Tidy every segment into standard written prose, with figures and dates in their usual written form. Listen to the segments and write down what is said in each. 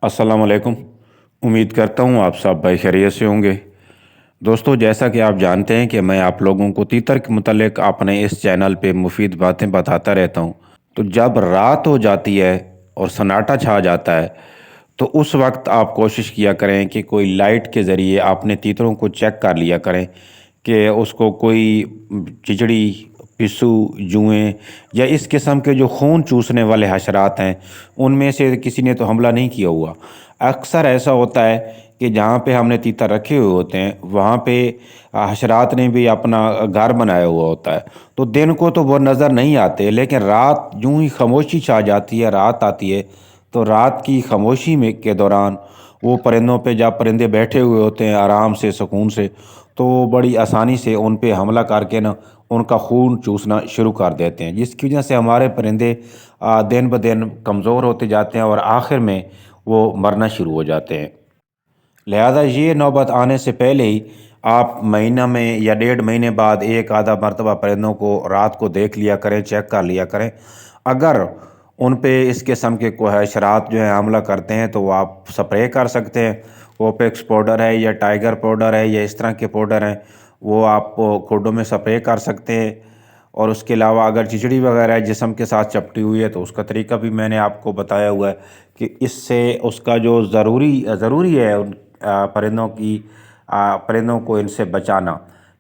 अस्सलाम वालेकुम। उम्मीद करता हूँ आप सब भाई खैरियत से होंगे। दोस्तों, जैसा कि आप जानते हैं कि मैं आप लोगों को तीतर के मुतालिक अपने इस चैनल पे मुफीद बातें बताता रहता हूँ। तो जब रात हो जाती है और सन्नाटा छा जाता है, तो उस वक्त आप कोशिश किया करें कि कोई लाइट के ज़रिए अपने तीतरों को चेक कर लिया करें कि उसको कोई चिचड़ी, पिस्सू, जुएँ या इस किस्म के जो खून चूसने वाले हशरात हैं, उनमें से किसी ने तो हमला नहीं किया हुआ। अक्सर ऐसा होता है कि जहाँ पे हमने तीतर रखे हुए होते हैं, वहाँ पे हशरात ने भी अपना घर बनाया हुआ होता है। तो दिन को तो वो नज़र नहीं आते, लेकिन रात यूं ही खामोशी छा जाती है, रात आती है, तो रात की खामोशी में के दौरान वो परिंदों पे, जब परिंदे बैठे हुए होते हैं आराम से, सुकून से, तो वो बड़ी आसानी से उन पे हमला करके ना उनका खून चूसना शुरू कर देते हैं, जिसकी वजह से हमारे परिंदे दिन ब दिन कमज़ोर होते जाते हैं और आखिर में वो मरना शुरू हो जाते हैं। लिहाजा ये नौबत आने से पहले ही आप महीना में या 1.5 महीने बाद एक आधा मरतबा परिंदों को रात को देख लिया करें, चेक कर लिया करें। अगर उन पे इस किस्म के कोई हशरात जो है हमला करते हैं, तो वो आप स्प्रे कर सकते हैं। ओपेक्स पाउडर है या टाइगर पाउडर है या इस तरह के पाउडर हैं, वो आप खुडों में स्प्रे कर सकते हैं। और उसके अलावा अगर चिचड़ी वगैरह जिस्म के साथ चपटी हुई है, तो उसका तरीका भी मैंने आपको बताया हुआ है कि इससे उसका जो ज़रूरी है परिंदों की परिंदों को इनसे बचाना,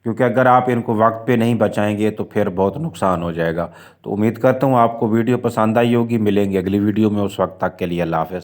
क्योंकि अगर आप इनको वक्त पे नहीं बचाएंगे तो फिर बहुत नुकसान हो जाएगा। तो उम्मीद करता हूँ आपको वीडियो पसंद आई होगी। मिलेंगे अगली वीडियो में, उस वक्त तक के लिए अल्लाह हाफ़िज़।